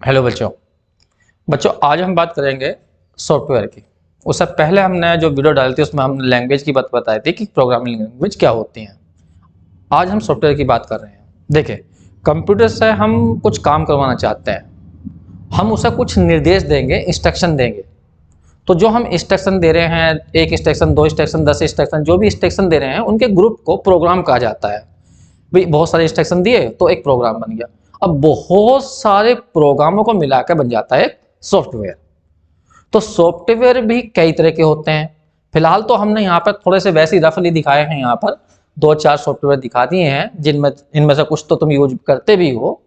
Hello बच्चों। आज हम बात करेंगे सॉफ्टवेयर की। उससे पहले हमने जो वीडियो डाली थी उसमें हमने लैंग्वेज की बात बताई थी कि प्रोग्रामिंग लैंग्वेज क्या होती हैं। आज हम सॉफ्टवेयर की बात कर रहे हैं। देखिए, कंप्यूटर से हम कुछ काम करवाना चाहते हैं, हम उसे कुछ निर्देश देंगे, इंस्ट्रक्शन देंगे। तो जो हम इंस्ट्रक्शन दे रहे हैं, एक इंस्ट्रक्शन, दो इंस्ट्रक्शन, 10 इंस्ट्रक्शन, जो भी इंस्ट्रक्शन दे रहे हैं उनके ग्रुप को प्रोग्राम कहा जाता है। भाई बहुत सारे इंस्ट्रक्शन दिए तो एक प्रोग्राम बन गया। अब बहुत सारे प्रोग्रामों को मिलाकर बन जाता है एक सॉफ्टवेयर। तो सॉफ्टवेयर भी कई तरह के होते हैं। फिलहाल तो हमने यहाँ पर थोड़े से वैसे रफली दिखाए हैं, यहाँ पर दो चार सॉफ्टवेयर दिखा दिए हैं जिनमें इनमें से कुछ तो तुम यूज करते भी हो।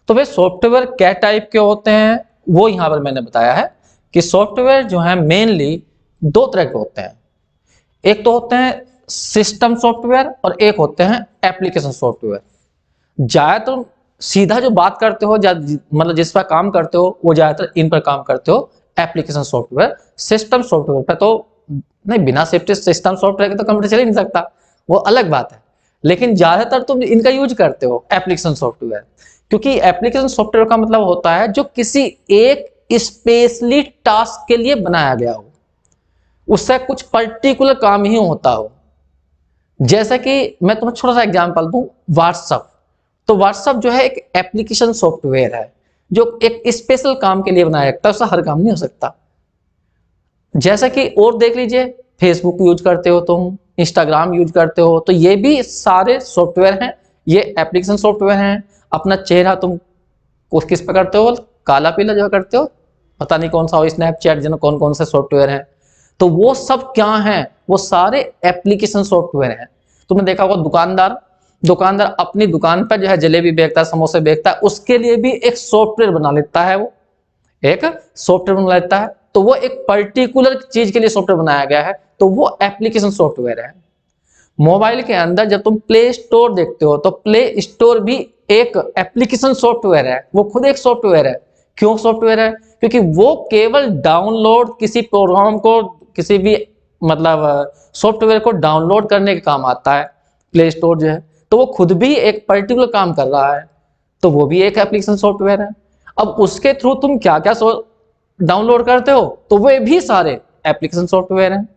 तो वे सॉफ्टवेयर क्या टाइप के होते हैं वो यहाँ पर मैंने बताया है कि सॉफ्टवेयर जो है मेनली दो तरह के होते हैं। एक तो होते हैं सिस्टम सॉफ्टवेयर और एक होते हैं एप्लीकेशन सॉफ्टवेयर। ज्यादातर सीधा जो बात करते हो, मतलब जिस पर काम करते हो वो ज्यादातर इन पर काम करते हो, एप्लीकेशन सॉफ्टवेयर। सिस्टम सॉफ्टवेयर पर तो नहीं, बिना सेफ्टी सिस्टम सॉफ्टवेयर के तो कंप्यूटर चल ही नहीं सकता, वो अलग बात है। लेकिन ज्यादातर तुम इनका यूज करते हो एप्लीकेशन सॉफ्टवेयर, क्योंकि एप्लीकेशन सॉफ्टवेयर का मतलब होता है जो किसी एक स्पेशली टास्क के लिए बनाया गया हो, उससे कुछ पर्टिकुलर काम ही होता हो। जैसा कि मैं तुम्हें छोटा सा एग्जांपल दूं, व्हाट्सएप। तो व्हाट्सएप जो है एक एप्लीकेशन सॉफ्टवेयर है जो एक स्पेशल काम के लिए बनाया जाता है, उससे हर काम नहीं हो सकता। जैसा कि और देख लीजिए, फेसबुक यूज करते हो तुम, इंस्टाग्राम यूज करते हो, तो ये भी सारे सॉफ्टवेयर हैं, ये एप्लीकेशन सॉफ्टवेयर हैं। अपना चेहरा तुम किस पे करते हो, काला पीला जो करते हो, पता नहीं कौन सा हो, स्नैपचैट, जिन कौन कौन से सॉफ्टवेयर हैं, तो वो सब क्या हैं, वो सारे एप्लीकेशन सॉफ्टवेयर हैं। तुमने देखा होगा दुकानदार दुकानदार अपनी दुकान पर जो है जलेबी बेचता है, समोसे बेचता है, उसके लिए भी एक सॉफ्टवेयर बना लेता है, वो एक सॉफ्टवेयर बना लेता है। तो वो एक पर्टिकुलर चीज के लिए सॉफ्टवेयर बनाया गया है, तो वो एप्लीकेशन सॉफ्टवेयर है। मोबाइल के अंदर जब तुम प्ले स्टोर देखते हो तो प्ले स्टोर भी एक एप्लीकेशन सॉफ्टवेयर है, वो खुद एक सॉफ्टवेयर है। क्यों सॉफ्टवेयर है? क्योंकि वो केवल डाउनलोड, किसी प्रोग्राम को, किसी भी मतलब सॉफ्टवेयर को डाउनलोड करने के काम आता है प्ले स्टोर जो है। तो वो खुद भी एक पर्टिकुलर काम कर रहा है, तो वो भी एक एप्लीकेशन सॉफ्टवेयर है। अब उसके थ्रू तुम क्या क्या डाउनलोड करते हो, तो वे भी सारे एप्लीकेशन सॉफ्टवेयर हैं।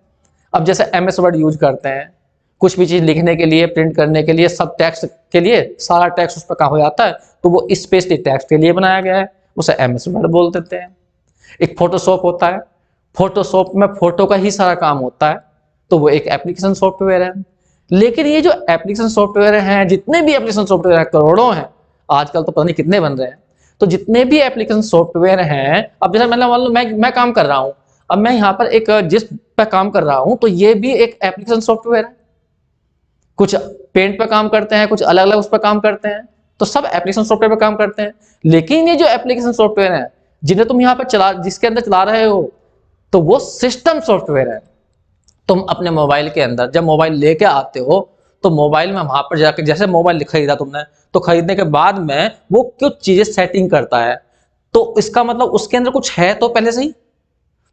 अब जैसे एमएस वर्ड यूज करते हैं, कुछ भी चीज लिखने के लिए, प्रिंट करने के लिए, सब टेक्स्ट के लिए, सारा टेक्स्ट उस पर काम हो जाता है, तो वो स्पेशली टेक्स्ट के लिए बनाया गया है, उसे एमएस वर्ड बोल देते हैं। एक फोटोशॉप होता है, फोटोशॉप में फोटो का ही सारा काम होता है, तो वो एक एप्लीकेशन सॉफ्टवेयर है। लेकिन ये जो एप्लीकेशन सॉफ्टवेयर हैं, जितने भी एप्लीकेशन सॉफ्टवेयर हैं, करोड़ों हैं, आजकल तो पता नहीं कितने बन रहे हैं। तो जितने भी एप्लीकेशन सॉफ्टवेयर हैं, अब जैसे मतलब मान लो मैं काम कर रहा हूं, अब मैं यहाँ पर एक जिस पे काम कर रहा हूं, तो ये भी एक एप्लीकेशन सॉफ्टवेयर है। कुछ पेंट पे काम करते हैं, कुछ अलग अलग उस पर काम करते हैं, तो सब एप्लीकेशन सॉफ्टवेयर पे काम करते हैं। लेकिन ये जो एप्लीकेशन सॉफ्टवेयर है जिन्हें तुम यहाँ पर जिसके अंदर चला रहे हो, तो वो सिस्टम सॉफ्टवेयर है। तुम अपने मोबाइल के अंदर जब मोबाइल लेके आते हो, तो मोबाइल में वहां पर जाकर, जैसे मोबाइल खरीदा तुमने, तो खरीदने के बाद में वो कुछ चीजें सेटिंग करता है, तो इसका मतलब उसके अंदर कुछ है तो पहले से ही,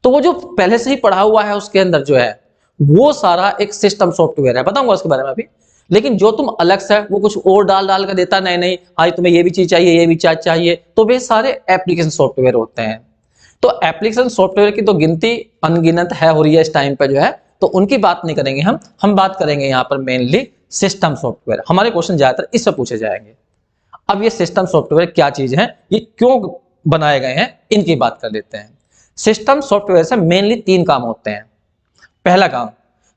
तो वो जो पहले से ही पढ़ा हुआ है उसके अंदर जो है, वो सारा एक सिस्टम सॉफ्टवेयर है। बताऊंगा उसके बारे में अभी। लेकिन जो तुम अलग से वो कुछ और डाल डाल कर देता, नहीं नहीं आज तुम्हें ये भी चीज चाहिए, ये भी चीज चाहिए, तो वे सारे एप्लीकेशन सॉफ्टवेयर होते हैं। तो एप्लीकेशन सॉफ्टवेयर की तो गिनती अनगिनत है हो रही है इस टाइम पे जो है, तो उनकी बात नहीं करेंगे हम बात करेंगे यहाँ पर मेनली सिस्टम सॉफ्टवेयर। हमारे क्वेश्चन ज्यादातर इससे पूछे जाएंगे। अब ये सिस्टम सॉफ्टवेयर क्या चीज है, ये क्यों बनाए गए हैं, इनकी बात कर लेते हैं। सिस्टम सॉफ्टवेयर से मेनली तीन काम होते हैं। पहला काम,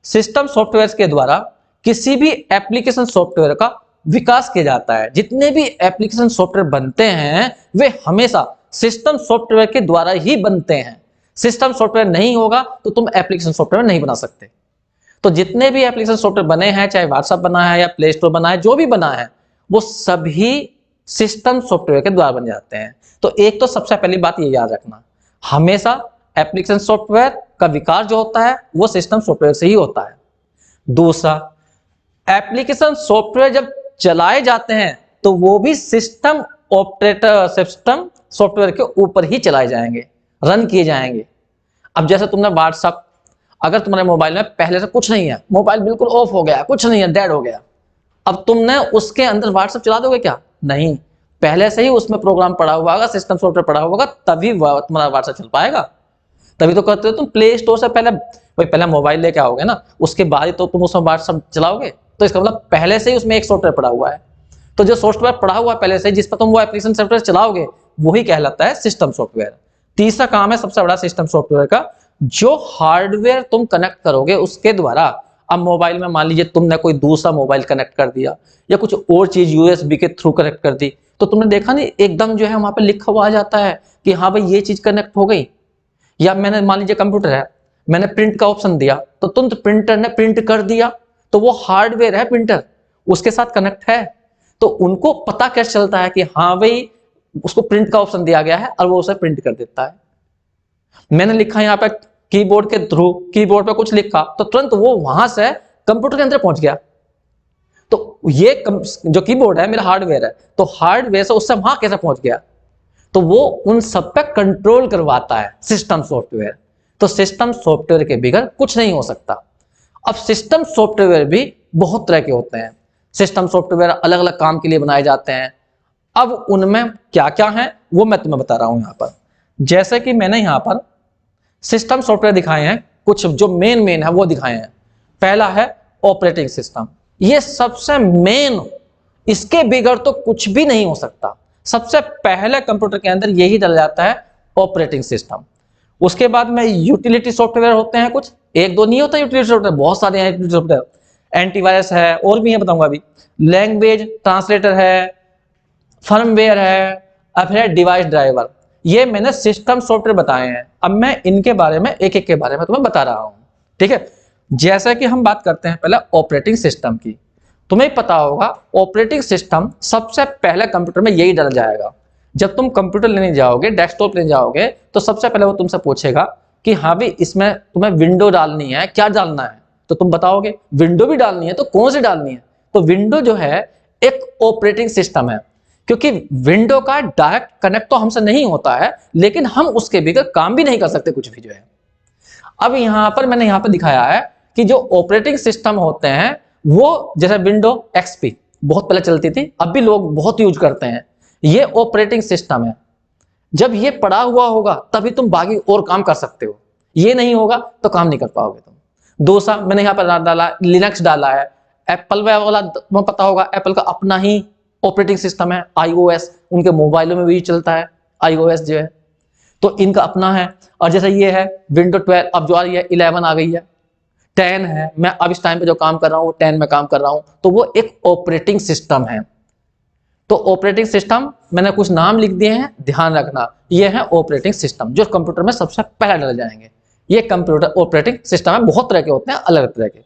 सिस्टम सॉफ्टवेयर के द्वारा किसी भी एप्लीकेशन सॉफ्टवेयर का विकास किया जाता है। जितने भी एप्लीकेशन सॉफ्टवेयर बनते हैं वे हमेशा सिस्टम सॉफ्टवेयर के द्वारा ही बनते हैं। सिस्टम सॉफ्टवेयर नहीं होगा तो तुम एप्लीकेशन सॉफ्टवेयर नहीं बना सकते। तो जितने भी एप्लीकेशन सॉफ्टवेयर बने हैं, चाहे व्हाट्सएप बना है या प्ले स्टोर बना है, जो भी बना है, वो सभी सिस्टम सॉफ्टवेयर के द्वारा बन जाते हैं। तो एक तो सबसे पहली बात ये याद रखना, हमेशा एप्लीकेशन सॉफ्टवेयर का विकास जो होता है वो सिस्टम सॉफ्टवेयर से ही होता है। दूसरा, एप्लीकेशन सॉफ्टवेयर जब चलाए जाते हैं तो वो भी सिस्टम सॉफ्टवेयर के ऊपर ही चलाए जाएंगे, रन किए जाएंगे। अब जैसे तुमने व्हाट्सएप, अगर तुम्हारे मोबाइल में पहले से कुछ नहीं है, मोबाइल बिल्कुल ऑफ हो गया, कुछ नहीं है, डेड हो गया, अब तुमने उसके अंदर व्हाट्सएप चला दोगे क्या? नहीं। पहले से ही उसमें प्रोग्राम पड़ा हुआ होगा, सिस्टम सॉफ्टवेयर पड़ा हुआ होगा, तभी तुम्हारा व्हाट्सएप चल पाएगा। तभी तो कहते हो तुम प्ले स्टोर से पहले, भाई पहले मोबाइल लेके आओगे ना, उसके बाद ही तो तुम उसमें व्हाट्सएप चलाओगे। तो इसका मतलब पहले से ही उसमें एक सॉफ्टवेयर पड़ा हुआ है। तो जो सॉफ्टवेयर पड़ा हुआ है पहले से, जिस पर तुम वो एप्लीकेशन सॉफ्टवेयर चलाओगे, वही कहलाता है सिस्टम सॉफ्टवेयर। तीसरा काम है सबसे बड़ा सिस्टम सॉफ्टवेयर का, जो हार्डवेयर तुम कनेक्ट करोगे उसके द्वारा। अब मोबाइल में मान लीजिए तुमने कोई दूसरा मोबाइल कनेक्ट कर दिया या कुछ और चीज यूएसबी के थ्रू कनेक्ट कर दी, तो तुमने देखा नहीं एकदम जो है वहां पे लिखा हुआ आ जाता है कि हाँ भाई ये चीज कनेक्ट हो गई। या मैंने मान लीजिए कंप्यूटर है, मैंने प्रिंट का ऑप्शन दिया तो तुरंत प्रिंटर ने प्रिंट कर दिया, तो वो हार्डवेयर है, प्रिंटर उसके साथ कनेक्ट है। तो उनको पता कैसे चलता है कि हाँ भाई उसको प्रिंट का ऑप्शन दिया गया है और वो उसे प्रिंट कर देता है। मैंने लिखा यहाँ पे कीबोर्ड के थ्रू, कीबोर्ड पे कुछ लिखा तो तुरंत वो वहां से कंप्यूटर के अंदर पहुंच गया। तो ये जो कीबोर्ड है मेरा हार्डवेयर है, तो हार्डवेयर से उससे वहां कैसे पहुंच गया, तो वो उन सब पे कंट्रोल करवाता है सिस्टम सॉफ्टवेयर। तो सिस्टम सॉफ्टवेयर के बगैर कुछ नहीं हो सकता। अब सिस्टम सॉफ्टवेयर भी बहुत तरह के होते हैं। सिस्टम सॉफ्टवेयर अलग अलग काम के लिए बनाए जाते हैं। अब उनमें क्या क्या है वो मैं तुम्हें बता रहा हूं यहां पर। जैसे कि मैंने यहां पर सिस्टम सॉफ्टवेयर दिखाए हैं, कुछ जो मेन है वो दिखाए हैं। पहला है ऑपरेटिंग सिस्टम, ये सबसे मेन, इसके बगैर तो कुछ भी नहीं हो सकता। सबसे पहले कंप्यूटर के अंदर यही डल जाता है ऑपरेटिंग सिस्टम। उसके बाद में यूटिलिटी सॉफ्टवेयर होते हैं, कुछ एक दो नहीं होता यूटिलिटी सॉफ्टवेयर, बहुत सारे हैं यूटिलिटी सॉफ्टवेयर। एंटीवायरस है और भी है, बताऊंगा अभी। लैंग्वेज ट्रांसलेटर है, फर्मवेयर है, अब है डिवाइस ड्राइवर। ये मैंने सिस्टम सॉफ्टवेयर बताए हैं। अब मैं इनके बारे में एक एक के बारे में तुम्हें बता रहा हूं, ठीक है। जैसा कि हम बात करते हैं पहले ऑपरेटिंग सिस्टम की। तुम्हें पता होगा ऑपरेटिंग सिस्टम सबसे पहले कंप्यूटर में यही डल जाएगा। जब तुम कंप्यूटर लेने जाओगे, डेस्कटॉप लेने जाओगे, तो सबसे पहले वो तुमसे पूछेगा कि हाँ भी इसमें तुम्हें विंडो डालनी है, क्या डालना है, तो तुम बताओगे विंडो भी डालनी है, तो कौन सी डालनी है। तो विंडो जो है एक ऑपरेटिंग सिस्टम है, क्योंकि विंडो का डायरेक्ट कनेक्ट तो हमसे नहीं होता है, लेकिन हम उसके बगैर काम भी नहीं कर सकते कुछ भी जो है। अब यहां पर मैंने यहां पर दिखाया है कि जो ऑपरेटिंग सिस्टम होते हैं वो, जैसे विंडो एक्सपी बहुत पहले चलती थी, अब भी लोग बहुत यूज करते हैं, ये ऑपरेटिंग सिस्टम है। जब ये पड़ा हुआ होगा तभी तुम बाकी और काम कर सकते हो, ये नहीं होगा तो काम नहीं कर पाओगे तुम। दूसरा मैंने यहाँ पर डाला, लिनक्स डाला है। एप्पल वाला तुम्हें पता होगा, एप्पल का अपना ही ऑपरेटिंग सिस्टम है iOS, उनके मोबाइलों में भी चलता है iOS जो है, तो इनका अपना है। और जैसे ये है विंडो 12, अब जो आ रही है 11 आ गई है, 10 है, मैं अब इस टाइम पे जो काम कर रहा हूँ 10 में काम कर रहा हूँ, तो वो एक ऑपरेटिंग सिस्टम है। तो ऑपरेटिंग सिस्टम मैंने कुछ नाम लिख दिए हैं, ध्यान रखना, ये है ऑपरेटिंग सिस्टम जो कंप्यूटर में सबसे पहले डल जाएंगे। ये कंप्यूटर ऑपरेटिंग सिस्टम है, बहुत तरह के होते हैं, अलग तरह के।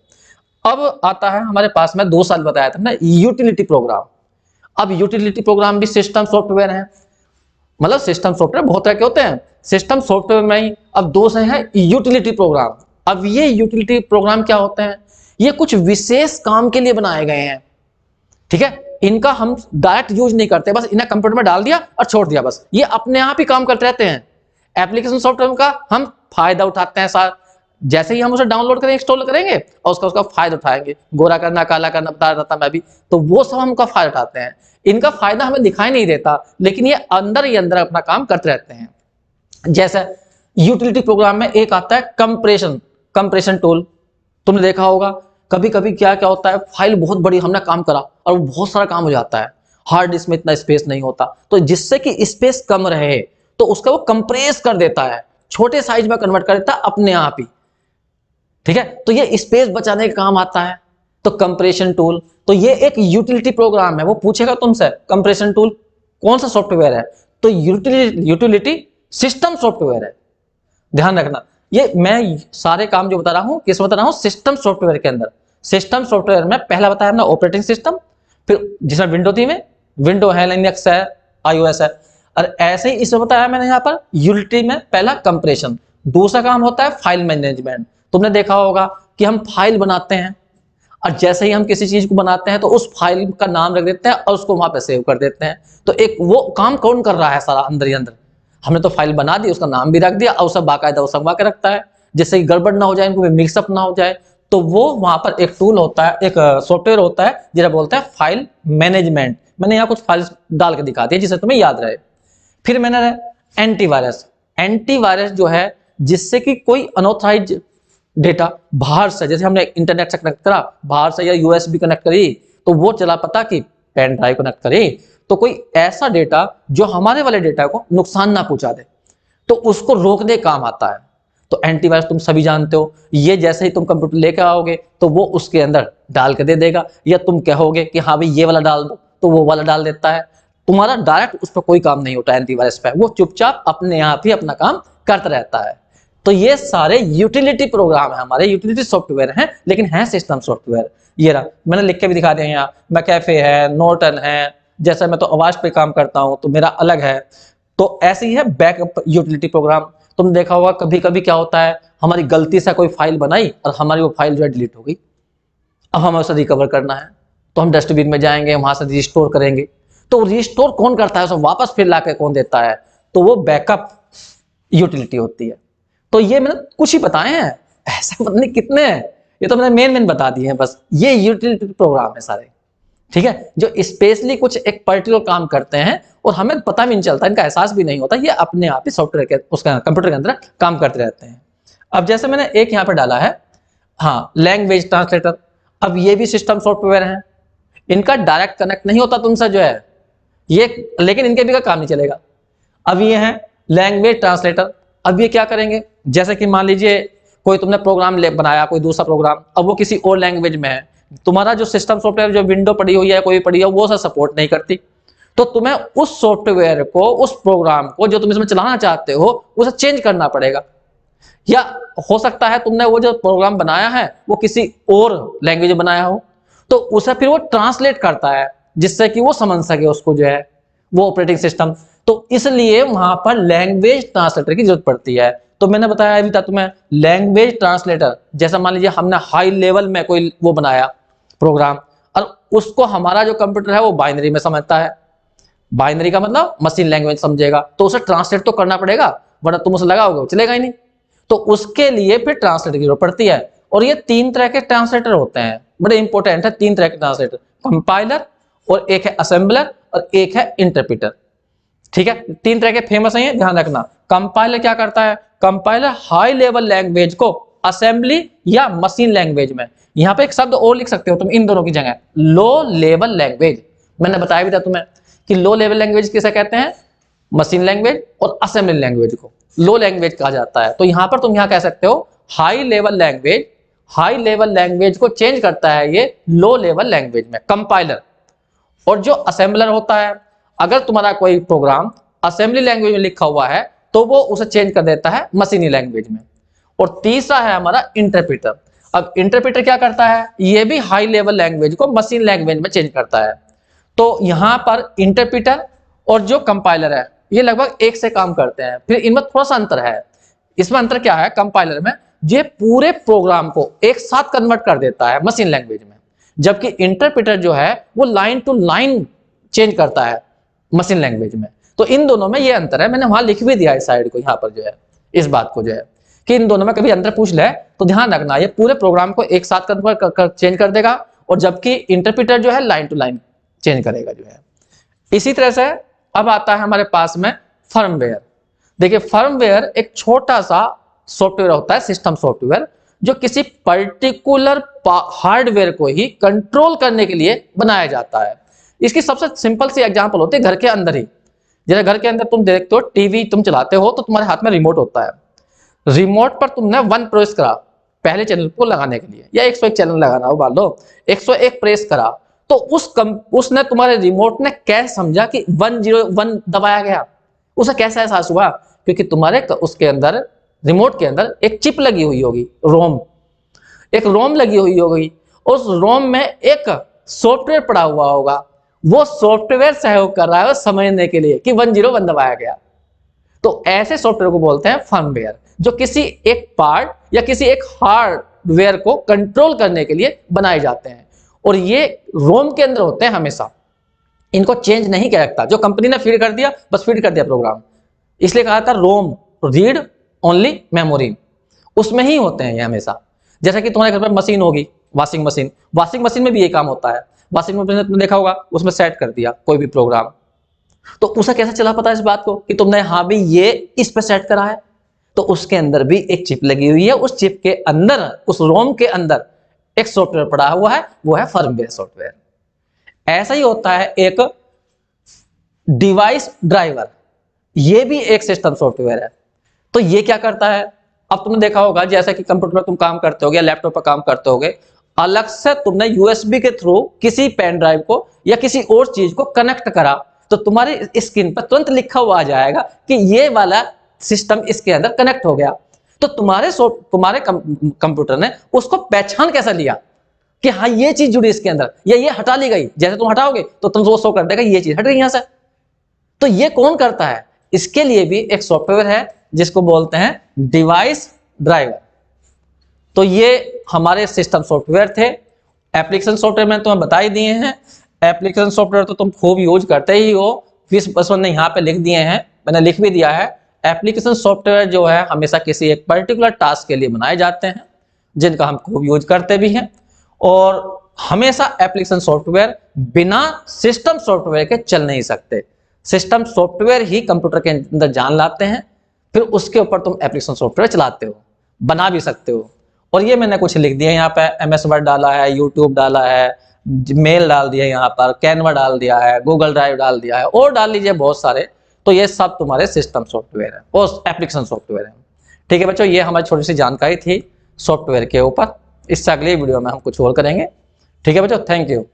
अब आता है हमारे पास में 2 साल बताया था ना यूटिलिटी प्रोग्राम। अब यूटिलिटी प्रोग्राम भी सिस्टम सॉफ्टवेयर है, मतलब सिस्टम सॉफ्टवेयर बहुत तरह के होते हैं, सिस्टम सॉफ्टवेयर में ही अब 2 से है यूटिलिटी प्रोग्राम। अब ये यूटिलिटी प्रोग्राम क्या होते हैं, ये कुछ विशेष काम के लिए बनाए गए हैं, ठीक है। इनका हम डायरेक्ट यूज नहीं करते, बस इन्हें कंप्यूटर में डाल दिया और छोड़ दिया, बस ये अपने आप ही काम करते रहते हैं। एप्लीकेशन सॉफ्टवेयर का हम फायदा उठाते हैं सार, जैसे ही हम उसे डाउनलोड करेंगे, इंस्टॉल करेंगे और उसका फायदा उठाएंगे, गोरा करना काला करना बता रहा था मैं भी, तो वो सब हम उनका फायदा उठाते हैं। इनका फायदा हमें दिखाई नहीं देता, लेकिन ये अंदर ही अंदर अपना काम करते रहते हैं। जैसे यूटिलिटी प्रोग्राम में एक आता है कंप्रेशन टूल, तुमने देखा होगा। कभी कभी क्या क्या होता है, फाइल बहुत बड़ी हमने काम करा और वो बहुत सारा काम हो जाता है, हार्ड डिस्क में इतना स्पेस नहीं होता, तो जिससे कि स्पेस कम रहे तो उसका वो कंप्रेस कर देता है, छोटे साइज में कन्वर्ट कर देता है अपने आप ही, ठीक है। तो ये स्पेस बचाने का काम आता है, तो कंप्रेशन टूल, तो ये एक यूटिलिटी प्रोग्राम है। वो पूछेगा तुमसे कंप्रेशन टूल कौन सा सॉफ्टवेयर है, तो यूटिलिटी सिस्टम सॉफ्टवेयर है, ध्यान रखना। ये मैं सारे काम जो बता रहा हूं किस बता रहा हूं, सिस्टम सॉफ्टवेयर के अंदर। सिस्टम सॉफ्टवेयर में पहला बताया हमने ऑपरेटिंग सिस्टम, फिर जिसमें विंडो थी में विंडो है, लिनक्स है, iOS है, और ऐसे ही इसमें बताया मैंने यहाँ पर यूटिलिटी में पहला कंप्रेशन। दूसरा काम होता है फाइल मैनेजमेंट। तुमने देखा होगा कि हम फाइल बनाते हैं और जैसे ही हम किसी चीज को बनाते हैं तो उस फाइल का नाम रख देते हैं और उसको वहां पे सेव कर देते हैं। तो एक वो काम कौन कर रहा है सारा अंदर ही अंदर, हमने तो फाइल बना दी, उसका नाम भी रख दिया और उसे बाकायदा वो संगवा के रखता है, जिससे कि गड़बड़ ना हो जाए, इनको मिक्सअप ना हो जाए। तो वो वहां पर एक टूल होता है, एक सॉफ्टवेयर होता है जिसे बोलते हैं फाइल मैनेजमेंट, मैंने यहाँ कुछ फाइल्स डाल के दिखा दी जिससे तुम्हें याद रहे। फिर मैंने एंटीवायरस, एंटीवायरस जो है जिससे कि कोई अनऑथराइज्ड डेटा बाहर से, जैसे हमने इंटरनेट से कनेक्ट करा बाहर से या यूएसबी कनेक्ट करी तो वो चला पता कि पेन ड्राइव कनेक्ट करी, तो कोई ऐसा डेटा जो हमारे वाले डेटा को नुकसान ना पहुंचा दे तो उसको रोकने काम आता है। तो एंटीवायरस तुम सभी जानते हो, ये जैसे ही तुम कंप्यूटर लेकर आओगे तो वो उसके अंदर डाल के दे देगा, या तुम कहोगे कि हाँ भाई ये वाला डाल दो तो वो वाला डाल देता है। तुम्हारा डायरेक्ट उस पर कोई काम नहीं होता एंटीवायरस पे, वो चुपचाप अपने आप ही अपना काम करता रहता है। तो ये सारे यूटिलिटी प्रोग्राम है, हमारे यूटिलिटी सॉफ्टवेयर हैं, लेकिन है सिस्टम सॉफ्टवेयर। ये रहा, मैंने लिख के भी दिखा दिया यहाँ, मैकेफे है, नॉर्टन है, जैसे मैं तो आवाज पे काम करता हूँ तो मेरा अलग है। तो ऐसे ही है बैकअप यूटिलिटी प्रोग्राम। तुम देखा होगा कभी कभी क्या होता है, हमारी गलती से कोई फाइल बनाई और हमारी वो फाइल जो है डिलीट हो गई, अब हमें उसे रिकवर करना है तो हम डस्टबिन में जाएंगे, वहां से रिस्टोर करेंगे। तो रिस्टोर कौन करता है, उसे वापस फिर लाके कौन देता है, तो वो बैकअप यूटिलिटी होती है। तो ये मैंने कुछ ही बताए हैं, ऐसा पता नहीं कितने हैं, ये तो मैंने मेन बता दिए हैं बस। ये यूटिलिटी प्रोग्राम है सारे, ठीक है, जो स्पेशली कुछ एक पर्टिकुलर काम करते हैं और हमें पता भी नहीं चलता, इनका एहसास भी नहीं होता, ये अपने आप ही सॉफ्टवेयर के उसका कंप्यूटर के अंदर काम करते रहते हैं। अब जैसे मैंने एक यहाँ पे डाला है, हाँ, लैंग्वेज ट्रांसलेटर। अब ये भी सिस्टम सॉफ्टवेयर है, इनका डायरेक्ट कनेक्ट नहीं होता तुमसे जो है ये, लेकिन इनके भी का काम नहीं चलेगा। अब ये है लैंग्वेज ट्रांसलेटर। अब ये क्या करेंगे, जैसे कि मान लीजिए कोई तुमने प्रोग्राम बनाया, कोई दूसरा प्रोग्राम, अब वो किसी और लैंग्वेज में है, तुम्हारा जो सिस्टम सॉफ्टवेयर जो विंडो पड़ी हुई है, कोई पड़ी है, वो सब सपोर्ट नहीं करती, तो तुम्हें उस सॉफ्टवेयर को, उस प्रोग्राम को जो तुम इसमें चलाना चाहते हो उसे चेंज करना पड़ेगा। या हो सकता है तुमने वो जो प्रोग्राम बनाया है वो किसी और लैंग्वेज में बनाया हो, तो उसे फिर वो ट्रांसलेट करता है जिससे कि वो समझ सके उसको जो है वो ऑपरेटिंग सिस्टम। तो इसलिए वहां पर लैंग्वेज ट्रांसलेटर की जरूरत पड़ती है। तो मैंने बताया अभी था तुम्हें, लैंग्वेज ट्रांसलेटर, जैसा मान लीजिए हमने हाई लेवल में कोई वो बनाया प्रोग्राम और उसको हमारा जो कंप्यूटर है वो बाइनरी में समझता है, बाइनरी का मतलब मशीन लैंग्वेज समझेगा, तो उसे ट्रांसलेट तो करना पड़ेगा, वरना तुम उसे लगाओगे चलेगा ही नहीं। तो उसके लिए फिर ट्रांसलेटर की जरूरत पड़ती है। और ये 3 तरह के ट्रांसलेटर होते हैं, बड़े इंपॉर्टेंट है 3 तरह के ट्रांसलेटर, कंपाइलर, और एक है असेंबलर, और एक है इंटरप्रेटर। ठीक है, 3 तरह के फेमस है, ध्यान रखना। कंपाइलर क्या करता है, कंपाइलर हाई लेवल लैंग्वेज को असेंबली या मशीन लैंग्वेज में, यहां पे एक शब्द और लिख सकते हो तुम इन दोनों की जगह, लो लेवल लैंग्वेज। मैंने बताया भी था तुम्हें कि लो लेवल लैंग्वेज किसे कहते हैं, मशीन लैंग्वेज और असेंबली लैंग्वेज को लो लैंग्वेज कहा जाता है। तो यहां पर तुम यहां कह सकते हो high level language, high level language को चेंज करता है ये लो लेवल लैंग्वेज में कंपाइलर। और जो असेंबलर होता है, अगर तुम्हारा कोई प्रोग्राम असेंबली लैंग्वेज में लिखा हुआ है तो वो उसे चेंज कर देता है मशीनी लैंग्वेज में। और तीसरा है हमारा इंटरप्रेटर। अब इंटरप्रेटर क्या करता है, ये भी हाई लेवल लैंग्वेज को मशीन लैंग्वेज में चेंज करता है। तो यहां पर इंटरप्रेटर और जो कंपाइलर है ये लगभग एक से काम करते हैं, फिर इनमें थोड़ा सा अंतर है। इसमें अंतर क्या है, कंपाइलर में ये पूरे प्रोग्राम को एक साथ कन्वर्ट कर देता है मशीन लैंग्वेज में, जबकि इंटरप्रेटर जो है वो लाइन टू लाइन चेंज करता है मशीन लैंग्वेज में। तो इन दोनों में ये अंतर है, मैंने वहां लिख भी दिया इस साइड को, यहाँ पर जो है इस बात को जो है कि इन दोनों में कभी अंतर पूछ ले तो ध्यान रखना, ये पूरे प्रोग्राम को एक साथ कन्वर्ट चेंज कर देगा, और जबकि इंटरप्रेटर जो है लाइन टू लाइन चेंज करेगा जो है। इसी तरह से अब आता है हमारे पास में फर्मवेयर। देखिए, फर्मवेयर एक छोटा सा सॉफ्टवेयर होता है, सिस्टम सॉफ्टवेयर, जो किसी पर्टिकुलर हार्डवेयर को ही कंट्रोल करने के लिए बनाया जाता है। इसकी सबसे सिंपल सी एग्जांपल होती है घर के अंदर ही। जैसे घर के अंदर तुम देखते हो टीवी तुम चलाते हो तो तुम्हारे हाथ में रिमोट होता है, रिमोट पर तुमने 1 प्रेस करा पहले चैनल को लगाने के लिए, या 101 चैनल लगाना हो, मान लो 101 प्रेस करा, तो उसने तुम्हारे रिमोट ने कैसे समझा कि 101 दबाया गया, उसे कैसा एहसास हुआ, क्योंकि तुम्हारे उसके अंदर रिमोट के अंदर एक चिप लगी हुई होगी, रोम, एक रोम लगी हुई होगी, उस रोम में एक सॉफ्टवेयर पड़ा हुआ होगा, वो सॉफ्टवेयर सहयोग कर रहा है समझने के लिए कि 101 दबाया गया। तो ऐसे सॉफ्टवेयर को बोलते हैं फर्मवेयर, जो किसी एक पार्ट या किसी एक हार्डवेयर को कंट्रोल करने के लिए बनाए जाते हैं, और ये रोम के अंदर होते हैं हमेशा, इनको चेंज नहीं किया जाता। जो कंपनी ने फीड कर दिया बस फीड कर दिया प्रोग्राम, इसलिए कहा था रोम, रीड ओनली मेमोरी, उसमें ही होते हैं ये हमेशा। जैसा कि तुम्हारे घर पर मशीन होगी, वॉशिंग मशीन, वॉशिंग मशीन में भी ये काम होता है, वाशिंग मशीन तुमने देखा होगा, उसमें सेट कर दिया कोई भी प्रोग्राम, तो उसे कैसे चला पता इस बात को कि तुमने हाँ भी ये इस पे सेट करा है? तो उसके अंदर भी एक चिप लगी हुई है, उस चिप के अंदर, उस रोम के अंदर एक सॉफ्टवेयर पड़ा हुआ है, वो है फर्मवेयर सॉफ्टवेयर। ऐसा ही होता है एक डिवाइस ड्राइवर, ये भी एक सिस्टम सॉफ्टवेयर है। तो ये क्या करता है, अब तुमने देखा होगा जैसा कि कंप्यूटर पर तुम काम करते होगे या लैपटॉप पर काम करते होगे, अलग से तुमने यूएसबी के थ्रू किसी पेन ड्राइव को या किसी और चीज को कनेक्ट करा, तो तुम्हारी स्क्रीन पर तुरंत लिखा हुआ आ जाएगा कि ये वाला सिस्टम इसके अंदर कनेक्ट हो गया। तो तुम्हारे कंप्यूटर ने उसको पहचान कैसा लिया कि हाँ ये चीज जुड़ी इसके अंदर, या ये हटा ली गई, जैसे तुम हटाओगे तो तुम वो शो कर देगा ये चीज हट गई यहां से। तो ये कौन करता है? इसके लिए भी एक सॉफ्टवेयर है जिसको बोलते हैं डिवाइस ड्राइवर। तो ये हमारे सिस्टम सॉफ्टवेयर थे। एप्लीकेशन सॉफ्टवेयर मैंने तुम्हें बता ही दिए हैं। एप्लीकेशन सॉफ्टवेयर तो तुम खूब यूज करते ही हो, 20% ने यहाँ पे लिख दिए हैं, मैंने लिख भी दिया है। एप्लीकेशन सॉफ्टवेयर जो है हमेशा किसी एक पर्टिकुलर टास्क के लिए बनाए जाते हैं, जिनका हम खूब यूज करते भी हैं। और हमेशा एप्लीकेशन सॉफ्टवेयर बिना सिस्टम सॉफ्टवेयर के चल नहीं सकते। सिस्टम सॉफ्टवेयर ही कंप्यूटर के अंदर जान लाते हैं, फिर उसके ऊपर तुम एप्लीकेशन सॉफ्टवेयर चलाते हो, बना भी सकते हो। और ये मैंने कुछ लिख दिया यहाँ पे, एमएस वर्ड डाला है, यूट्यूब डाला है, मेल डाल दिया यहाँ पर, कैनवा डाल दिया है, गूगल ड्राइव डाल दिया है, और डाल लीजिए बहुत सारे। तो ये सब तुम्हारे सिस्टम सॉफ्टवेयर है और एप्लीकेशन सॉफ्टवेयर है। ठीक है बच्चों, ये हमारी छोटी सी जानकारी थी सॉफ्टवेयर के ऊपर। इससे अगले वीडियो में हम कुछ और करेंगे। ठीक है बच्चों, थैंक यू।